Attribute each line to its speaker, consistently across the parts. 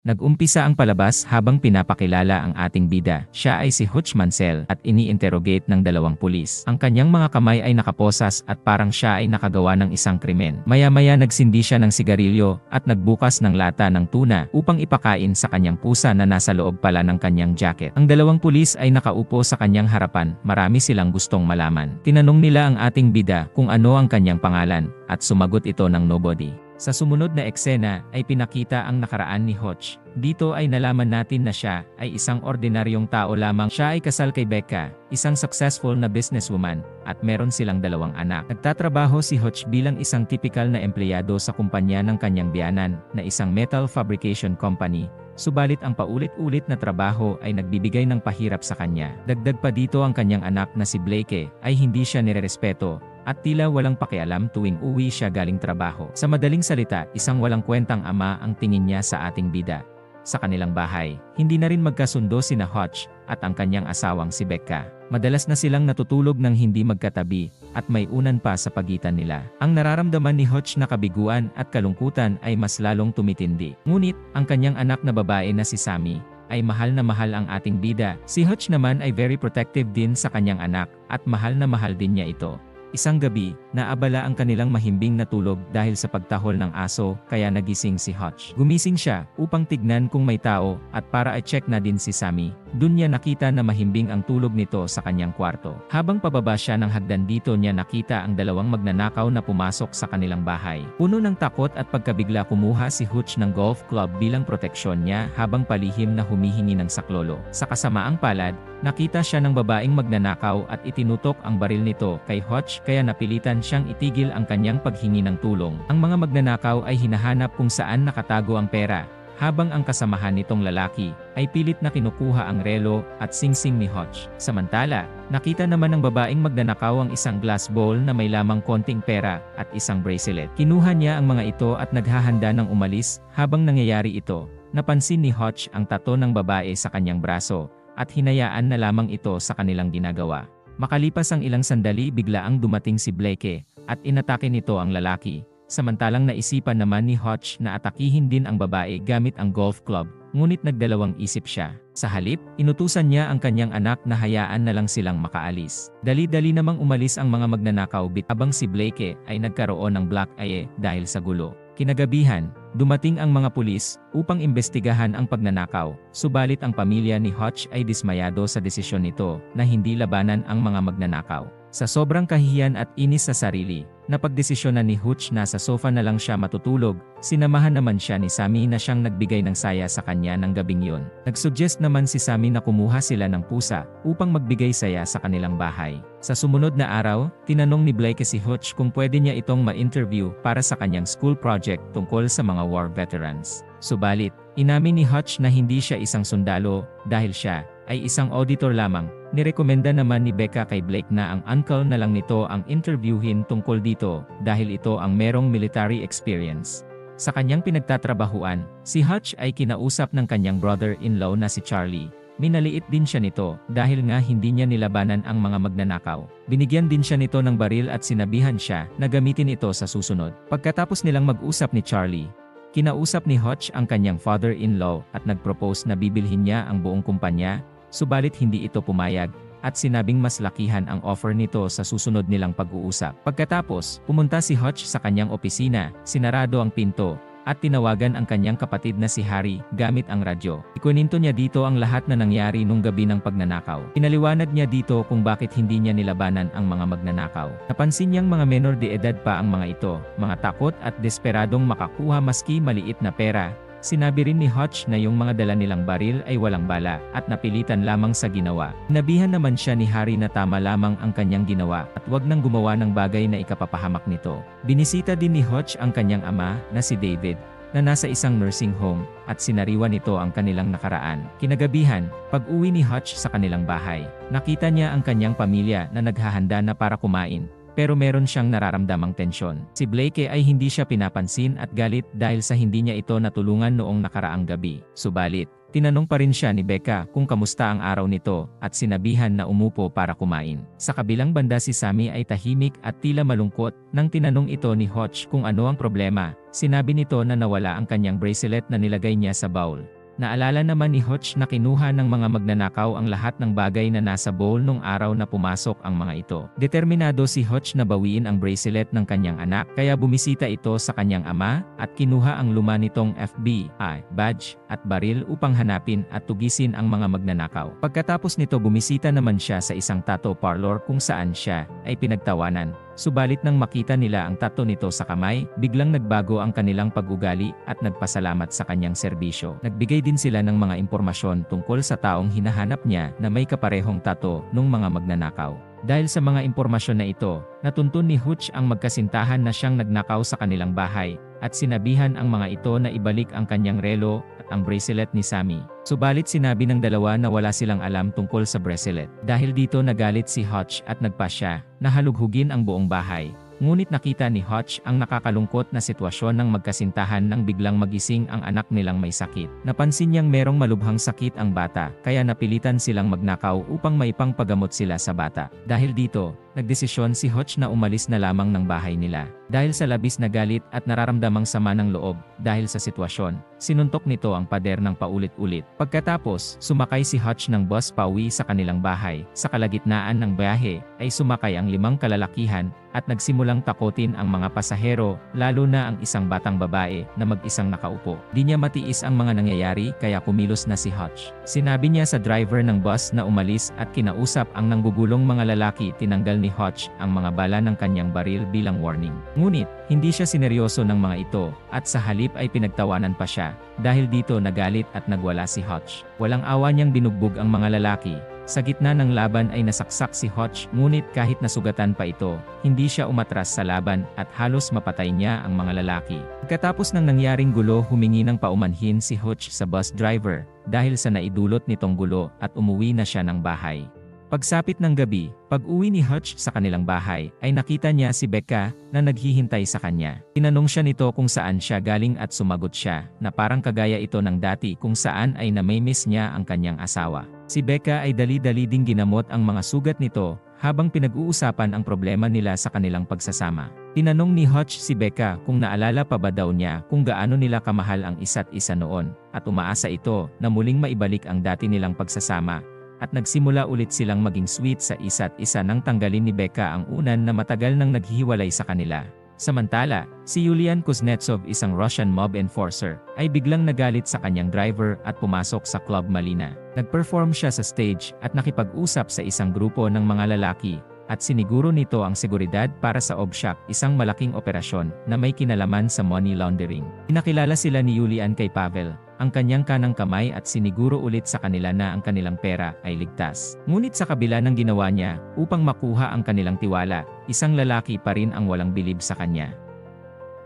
Speaker 1: Nag-umpisa ang palabas habang pinapakilala ang ating bida. Siya ay si Hutch Mansell at ini-interrogate ng dalawang pulis. Ang kanyang mga kamay ay nakaposas at parang siya ay nakagawa ng isang krimen. Maya-maya nagsindi siya ng sigarilyo at nagbukas ng lata ng tuna upang ipakain sa kanyang pusa na nasa loob pala ng kanyang jacket. Ang dalawang pulis ay nakaupo sa kanyang harapan. Marami silang gustong malaman. Tinanong nila ang ating bida kung ano ang kanyang pangalan at sumagot ito ng nobody. Sa sumunod na eksena ay pinakita ang nakaraan ni Hutch. Dito ay nalaman natin na siya ay isang ordinaryong tao lamang. Siya ay kasal kay Becca, isang successful na businesswoman, at meron silang dalawang anak. Nagtatrabaho si Hutch bilang isang tipikal na empleyado sa kumpanya ng kanyang biyanan na isang metal fabrication company. Subalit ang paulit-ulit na trabaho ay nagbibigay ng pahirap sa kanya. Dagdag pa dito ang kanyang anak na si Blake ay hindi siya nirerespeto at tila walang pakialam tuwing uwi siya galing trabaho. Sa madaling salita, isang walang kwentang ama ang tingin niya sa ating bida. Sa kanilang bahay, hindi na rin magkasundo sina Hutch at ang kanyang asawang si Becca. Madalas na silang natutulog ng hindi magkatabi at may unan pa sa pagitan nila. Ang nararamdaman ni Hutch na kabiguan at kalungkutan ay mas lalong tumitindi. Ngunit, ang kanyang anak na babae na si Sammy ay mahal na mahal ang ating bida. Si Hutch naman ay very protective din sa kanyang anak at mahal na mahal din niya ito. Isang gabi, naabala ang kanilang mahimbing na tulog dahil sa pagtahol ng aso, kaya nagising si Hutch. Gumising siya upang tignan kung may tao at para i-check na din si Sammy. Dun niya nakita na mahimbing ang tulog nito sa kanyang kwarto. Habang pababa siya ng hagdan dito niya nakita ang dalawang magnanakaw na pumasok sa kanilang bahay. Puno ng takot at pagkabigla kumuha si Hutch ng golf club bilang proteksyon niya habang palihim na humihingi ng saklolo. Sa kasamaang palad, nakita siya ng babaeng magnanakaw at itinutok ang baril nito kay Hutch kaya napilitan siyang itigil ang kanyang paghingi ng tulong. Ang mga magnanakaw ay hinahanap kung saan nakatago ang pera, habang ang kasamahan nitong lalaki ay pilit na kinukuha ang relo at singsing ni Hutch. Samantala, nakita naman ng babaeng magnanakaw ang isang glass bowl na may lamang konting pera at isang bracelet. Kinuha niya ang mga ito at naghahanda ng umalis. Habang nangyayari ito, napansin ni Hutch ang tato ng babae sa kanyang braso at hinayaan na lamang ito sa kanilang ginagawa. Makalipas ang ilang sandali biglaang dumating si Blake at inatake nito ang lalaki. Samantalang naisipan naman ni Hutch na atakihin din ang babae gamit ang golf club, ngunit nagdalawang isip siya. Sa halip, inutusan niya ang kanyang anak na hayaan na lang silang makaalis. Dali-dali namang umalis ang mga magnanakaw habang si Blake ay nagkaroon ng black eye dahil sa gulo. Kinagabihan, dumating ang mga pulis upang imbestigahan ang pagnanakaw, subalit ang pamilya ni Hutch ay dismayado sa desisyon nito na hindi labanan ang mga magnanakaw. Sa sobrang kahihiyan at inis sa sarili, napagdesisyonan ni Hutch na sa sofa na lang siya matutulog. Sinamahan naman siya ni Sammy na siyang nagbigay ng saya sa kanya ng gabing yun. Nagsuggest naman si Sammy na kumuha sila ng pusa upang magbigay saya sa kanilang bahay. Sa sumunod na araw, tinanong ni Blake si Hutch kung pwede niya itong ma-interview para sa kanyang school project tungkol sa mga war veterans. Subalit, inamin ni Hutch na hindi siya isang sundalo dahil siya ay isang auditor lamang. Nirekomenda naman ni Becca kay Blake na ang uncle na lang nito ang interviewin tungkol dito dahil ito ang merong military experience. Sa kanyang pinagtatrabahuan, si Hutch ay kinausap ng kanyang brother-in-law na si Charlie. Minaliit din siya nito dahil nga hindi niya nilabanan ang mga magnanakaw. Binigyan din siya nito ng baril at sinabihan siya na gamitin ito sa susunod. Pagkatapos nilang mag-usap ni Charlie, kinausap ni Hutch ang kanyang father-in-law at nagpropose na bibilhin niya ang buong kumpanya. Subalit hindi ito pumayag, at sinabing mas lakihan ang offer nito sa susunod nilang pag-uusap. Pagkatapos, pumunta si Hutch sa kanyang opisina, sinarado ang pinto, at tinawagan ang kanyang kapatid na si Harry gamit ang radyo. Ikuninto niya dito ang lahat na nangyari nung gabi ng pagnanakaw. Pinaliwanag niya dito kung bakit hindi niya nilabanan ang mga magnanakaw. Napansin niyang mga menor de edad pa ang mga ito, mga takot at desperadong makakuha maski maliit na pera. Sinabi rin ni Hutch na yung mga dala nilang baril ay walang bala at napilitan lamang sa ginawa. Nabihan naman siya ni Harry na tama lamang ang kanyang ginawa at wag nang gumawa ng bagay na ikapapahamak nito. Binisita din ni Hutch ang kanyang ama na si David na nasa isang nursing home at sinariwan nito ang kanilang nakaraan. Kinagabihan, pag-uwi ni Hutch sa kanilang bahay, nakita niya ang kanyang pamilya na naghahanda na para kumain. pero meron siyang nararamdamang tensyon. Si Blake ay hindi siya pinapansin at galit dahil sa hindi niya ito natulungan noong nakaraang gabi. Subalit, tinanong pa rin siya ni Becca kung kamusta ang araw nito at sinabihan na umupo para kumain. Sa kabilang banda si Sammy ay tahimik at tila malungkot nang tinanong ito ni Hutch kung ano ang problema. Sinabi nito na nawala ang kanyang bracelet na nilagay niya sa bowl. Naalala naman ni Hutch na kinuha ng mga magnanakaw ang lahat ng bagay na nasa bowl nung araw na pumasok ang mga ito. Determinado si Hutch na bawiin ang bracelet ng kanyang anak kaya bumisita ito sa kanyang ama at kinuha ang luma nitong FBI badge at baril upang hanapin at tugisin ang mga magnanakaw. Pagkatapos nito bumisita naman siya sa isang tattoo parlor kung saan siya ay pinagtawanan. Subalit nang makita nila ang tattoo nito sa kamay, biglang nagbago ang kanilang pag-ugali at nagpasalamat sa kanyang serbisyo. Nagbigay din sila ng mga impormasyon tungkol sa taong hinahanap niya na may kaparehong tattoo nung mga magnanakaw. Dahil sa mga impormasyon na ito, natuntun ni Hutch ang magkasintahan na siyang nagnakaw sa kanilang bahay, at sinabihan ang mga ito na ibalik ang kanyang relo at ang bracelet ni Sammy. Subalit sinabi ng dalawa na wala silang alam tungkol sa bracelet. Dahil dito nagalit si Hutch at nagpasya na halughugin ang buong bahay. Ngunit nakita ni Hutch ang nakakalungkot na sitwasyon ng magkasintahan nang biglang magising ang anak nilang may sakit. Napansin niyang merong malubhang sakit ang bata, kaya napilitan silang magnakaw upang maipangpagamot sila sa bata. Dahil dito, nagdesisyon si Hutch na umalis na lamang ng bahay nila. Dahil sa labis na galit at nararamdamang sama ng loob dahil sa sitwasyon, sinuntok nito ang pader ng paulit-ulit. Pagkatapos, sumakay si Hutch ng bus pauwi sa kanilang bahay. Sa kalagitnaan ng biyahe, ay sumakay ang 5 kalalakihan at nagsimulang takutin ang mga pasahero, lalo na ang isang batang babae na mag-isang nakaupo. Di niya matiis ang mga nangyayari kaya kumilos na si Hutch. Sinabi niya sa driver ng bus na umalis at kinausap ang nanggugulong mga lalaki. Tinanggal ni Hutch ang mga bala ng kanyang baril bilang warning. Ngunit, hindi siya sineryoso ng mga ito at sa halip ay pinagtawanan pa siya. Dahil dito nagalit at nagwala si Hutch. Walang awa niyang binugbog ang mga lalaki. Sa gitna ng laban ay nasaksak si Hutch, ngunit kahit nasugatan pa ito, hindi siya umatras sa laban at halos mapatay niya ang mga lalaki. Pagkatapos ng nangyaring gulo, humingi ng paumanhin si Hutch sa bus driver dahil sa naidulot nitong gulo at umuwi na siya ng bahay. Pagsapit ng gabi, pag-uwi ni Hutch sa kanilang bahay, ay nakita niya si Becca na naghihintay sa kanya. Tinanong siya nito kung saan siya galing at sumagot siya na parang kagaya ito ng dati kung saan ay namimiss niya ang kanyang asawa. Si Becca ay dali-dali ding ginamot ang mga sugat nito habang pinag-uusapan ang problema nila sa kanilang pagsasama. Tinanong ni Hutch si Becca kung naalala pa ba daw niya kung gaano nila kamahal ang isa't isa noon at umaasa ito na muling maibalik ang dati nilang pagsasama. At nagsimula ulit silang maging sweet sa isa't isa nang tanggalin ni Becca ang unan na matagal nang naghihiwalay sa kanila. Samantala, si Yulian Kuznetsov, isang Russian mob enforcer, ay biglang nagalit sa kanyang driver at pumasok sa Club Malina. Nag-perform siya sa stage at nakipag-usap sa isang grupo ng mga lalaki at siniguro nito ang seguridad para sa Obshak, isang malaking operasyon na may kinalaman sa money laundering. Pinakilala sila ni Yulian kay Pavel, ang kanyang kanang kamay, at siniguro ulit sa kanila na ang kanilang pera ay ligtas. Ngunit sa kabila ng ginawa niya, upang makuha ang kanilang tiwala, isang lalaki pa rin ang walang bilib sa kanya.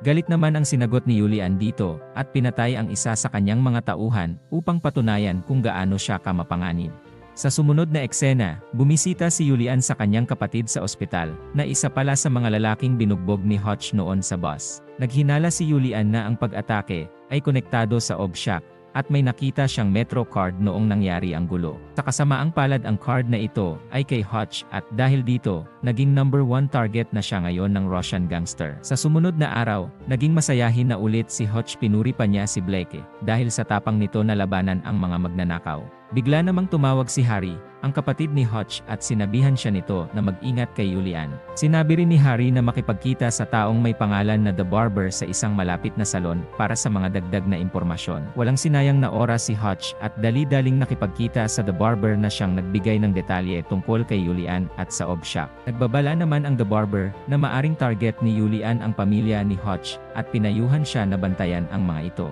Speaker 1: Galit naman ang sinagot ni Yulian dito, at pinatay ang isa sa kanyang mga tauhan upang patunayan kung gaano siya kamapanganib. Sa sumunod na eksena, bumisita si Yulian sa kanyang kapatid sa ospital, na isa pala sa mga lalaking binugbog ni Hutch noon sa bus. Naghinala si Yulian na ang pag-atake ay konektado sa Obshak at may nakita siyang Metro card noong nangyari ang gulo. Sa kasamaang palad ang card na ito ay kay Hutch at dahil dito, naging number 1 target na siya ngayon ng Russian gangster. Sa sumunod na araw, naging masayahin na ulit si Hutch. Pinuri pa niya si Blake dahil sa tapang nito na labanan ang mga magnanakaw. Bigla namang tumawag si Harry, ang kapatid ni Hutch, at sinabihan siya nito na mag-ingat kay Yulian. Sinabi rin ni Harry na makipagkita sa taong may pangalan na The Barber sa isang malapit na salon para sa mga dagdag na impormasyon. Walang sinayang na oras si Hutch at dali-daling nakipagkita sa The Barber na siyang nagbigay ng detalye tungkol kay Yulian at sa Obshak. Nagbabala naman ang The Barber na maaring target ni Yulian ang pamilya ni Hutch at pinayuhan siya na bantayan ang mga ito.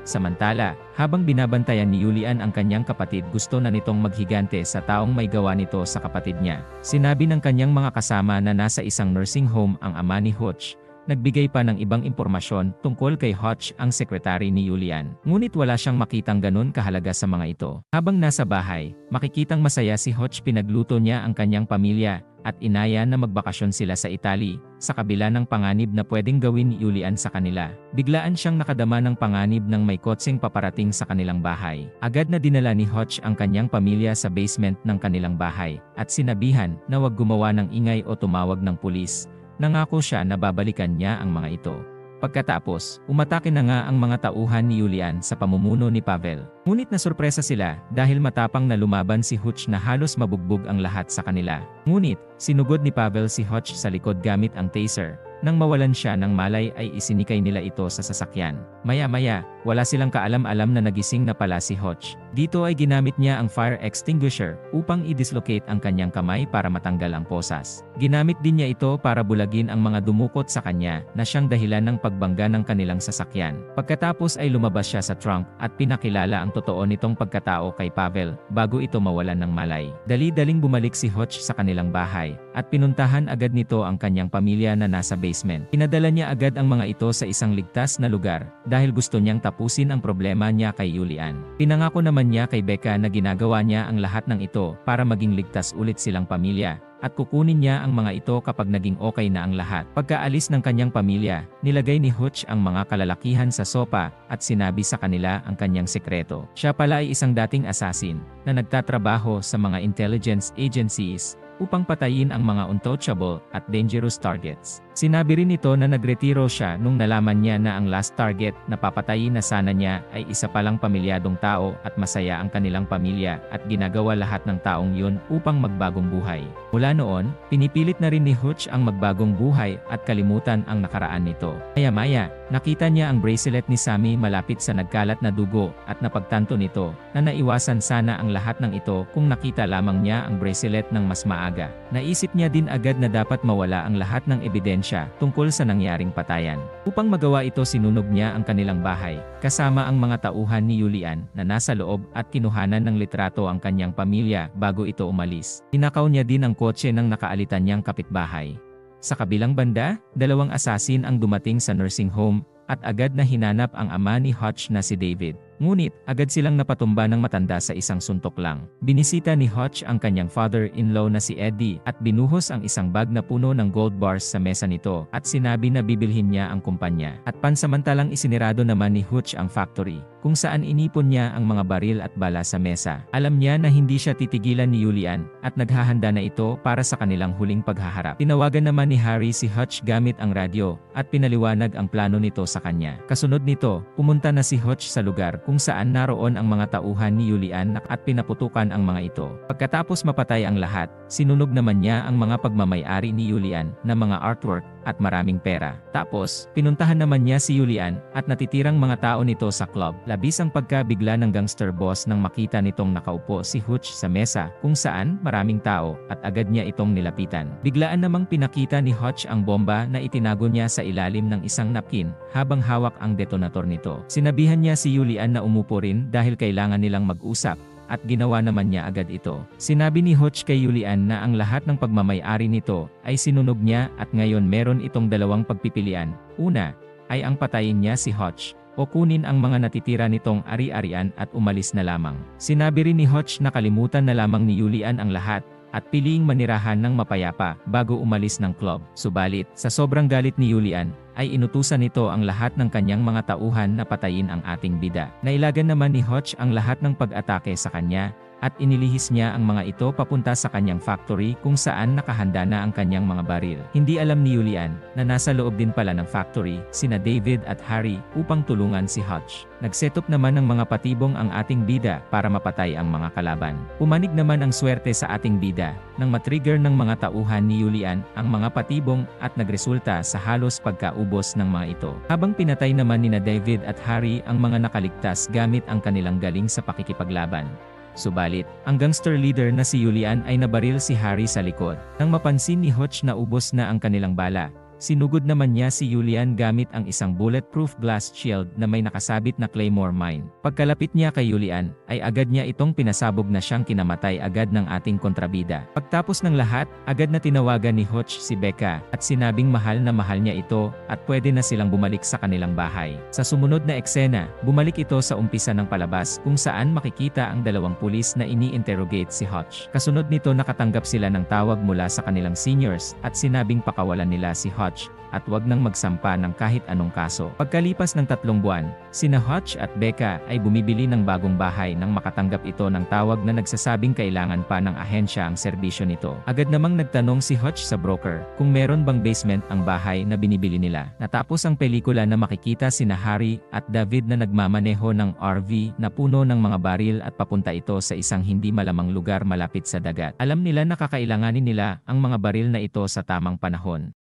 Speaker 1: Samantala, habang binabantayan ni Yulian ang kanyang kapatid, gusto na nitong maghigante sa taong may gawa nito sa kapatid niya. Sinabi ng kanyang mga kasama na nasa isang nursing home ang ama ni Hutch, Nagbigay pa ng ibang impormasyon tungkol kay Hutch ang sekretary ni Julian. Ngunit wala siyang makitang ganun kahalaga sa mga ito. Habang nasa bahay, makikitang masaya si Hutch, pinagluto niya ang kanyang pamilya at inaya na magbakasyon sila sa Italy, sa kabila ng panganib na pwedeng gawin ni Julian sa kanila. Biglaan siyang nakadama ng panganib ng may kotseng paparating sa kanilang bahay. Agad na dinala ni Hutch ang kanyang pamilya sa basement ng kanilang bahay, at sinabihan na huwag gumawa ng ingay o tumawag ng pulis. Nangako siya na babalikan niya ang mga ito. Pagkatapos, umatake na nga ang mga tauhan ni Julian sa pamumuno ni Pavel. Ngunit nasurpresa sila dahil matapang na lumaban si Hutch na halos mabugbog ang lahat sa kanila. Ngunit, sinugod ni Pavel si Hutch sa likod gamit ang taser. Nang mawalan siya ng malay ay isinikay nila ito sa sasakyan. Maya-maya, wala silang kaalam-alam na nagising na pala si Hutch. Dito ay ginamit niya ang fire extinguisher upang i-dislocate ang kanyang kamay para matanggal ang posas. Ginamit din niya ito para bulagin ang mga dumukot sa kanya na siyang dahilan ng pagbangga ng kanilang sasakyan. Pagkatapos ay lumabas siya sa trunk at pinakilala ang totoo nitong pagkatao kay Pavel bago ito mawalan ng malay. Dali-daling bumalik si Hutch sa kanilang bahay at pinuntahan agad nito ang kanyang pamilya na nasa basement. Pinadala niya agad ang mga ito sa isang ligtas na lugar dahil gusto niyang tapusin ang problema niya kay Julian. Pinangako naman niya kay Becca na ginagawa niya ang lahat ng ito para maging ligtas ulit silang pamilya, at kukunin niya ang mga ito kapag naging okay na ang lahat. Pagkaalis ng kanyang pamilya, nilagay ni Hutch ang mga kalalakihan sa sopa at sinabi sa kanila ang kanyang sekreto. Siya pala ay isang dating assassin na nagtatrabaho sa mga intelligence agencies upang patayin ang mga untouchable at dangerous targets. Sinabi rin nito na nagretiro siya nung nalaman niya na ang last target na papatayin na sana niya ay isa palang pamilyadong tao at masaya ang kanilang pamilya, at ginagawa lahat ng taong yun upang magbagong buhay. Mula noon, pinipilit na rin ni Hutch ang magbagong buhay at kalimutan ang nakaraan nito. Maya-maya, nakita niya ang bracelet ni Sammy malapit sa nagkalat na dugo at napagtanto nito na naiwasan sana ang lahat ng ito kung nakita lamang niya ang bracelet ng mas maaga. Naisip niya din agad na dapat mawala ang lahat ng ebidensya tungkol sa nangyaring patayan. Upang magawa ito, sinunog niya ang kanilang bahay, kasama ang mga tauhan ni Julian na nasa loob, at kinuhanan ng litrato ang kanyang pamilya bago ito umalis. Tinakaw niya din ang kotse ng nakaalitan niyang kapitbahay. Sa kabilang banda, dalawang assassin ang dumating sa nursing home at agad na hinanap ang ama ni Hutch na si David. Ngunit, agad silang napatumba ng matanda sa isang suntok lang. Binisita ni Hutch ang kanyang father-in-law na si Eddie at binuhos ang isang bag na puno ng gold bars sa mesa nito at sinabi na bibilhin niya ang kumpanya. At pansamantalang isinirado naman ni Hutch ang factory, kung saan inipon niya ang mga baril at bala sa mesa. Alam niya na hindi siya titigilan ni Julian at naghahanda na ito para sa kanilang huling paghaharap. Tinawagan naman ni Harry si Hutch gamit ang radyo at pinaliwanag ang plano nito sa kanya. Kasunod nito, pumunta na si Hutch sa lugar kung saan naroon ang mga tauhan ni Julian at pinaputukan ang mga ito. Pagkatapos mapatay ang lahat, sinunog naman niya ang mga pagmamay-ari ni Julian na mga artwork at maraming pera. Tapos, pinuntahan naman niya si Julian at natitirang mga tao nito sa club. Labis ang pagkabigla ng gangster boss nang makita nitong nakaupo si Hutch sa mesa kung saan maraming tao, at agad niya itong nilapitan. Biglaan namang pinakita ni Hutch ang bomba na itinago niya sa ilalim ng isang napkin habang hawak ang detonator nito. Sinabihan niya si Julian na umupo rin dahil kailangan nilang mag-usap, at ginawa naman niya agad ito. Sinabi ni Hutch kay Julian na ang lahat ng pagmamay-ari nito ay sinunog niya at ngayon meron itong dalawang pagpipilian. Una, ay ang patayin niya si Hutch o kunin ang mga natitira nitong ari-arian at umalis na lamang. Sinabi rin ni Hutch na kalimutan na lamang ni Julian ang lahat at piliing manirahan ng mapayapa bago umalis ng club. Subalit, sa sobrang galit ni Julian, ay inutusan nito ang lahat ng kanyang mga tauhan na patayin ang ating bida. Nailagan naman ni Hutch ang lahat ng pag-atake sa kanya, at inilihis niya ang mga ito papunta sa kanyang factory kung saan nakahanda na ang kanyang mga baril. Hindi alam ni Julian na nasa loob din pala ng factory sina David at Harry upang tulungan si Hutch. Nag-setup naman ng mga patibong ang ating bida para mapatay ang mga kalaban. Pumanig naman ang swerte sa ating bida nang matrigger ng mga tauhan ni Julian ang mga patibong at nagresulta sa halos pagkaubos ng mga ito. Habang pinatay naman nina David at Harry ang mga nakaligtas gamit ang kanilang galing sa pakikipaglaban. Subalit, ang gangster leader na si Julian ay nabaril si Harry sa likod. Nang mapansin ni Hutch na ubos na ang kanilang bala, Sinugod naman niya si Julian gamit ang isang bulletproof glass shield na may nakasabit na claymore mine. Pagkalapit niya kay Julian, ay agad niya itong pinasabog na siyang kinamatay agad ng ating kontrabida. Pagtapos ng lahat, agad na tinawagan ni Hutch si Becca at sinabing mahal niya ito at pwede na silang bumalik sa kanilang bahay. Sa sumunod na eksena, bumalik ito sa umpisa ng palabas kung saan makikita ang dalawang pulis na ini-interrogate si Hutch. Kasunod nito nakatanggap sila ng tawag mula sa kanilang seniors at sinabing pakawalan nila si Hutch at wag nang magsampa ng kahit anong kaso. Pagkalipas ng 3 buwan, sina Hutch at Becca ay bumibili ng bagong bahay nang makatanggap ito ng tawag na nagsasabing kailangan pa ng ahensya ang serbisyo nito. Agad namang nagtanong si Hutch sa broker kung meron bang basement ang bahay na binibili nila. Natapos ang pelikula na makikita sina Harry at David na nagmamaneho ng RV na puno ng mga baril at papunta ito sa isang hindi malamang lugar malapit sa dagat. Alam nila na kakailanganin nila ang mga baril na ito sa tamang panahon.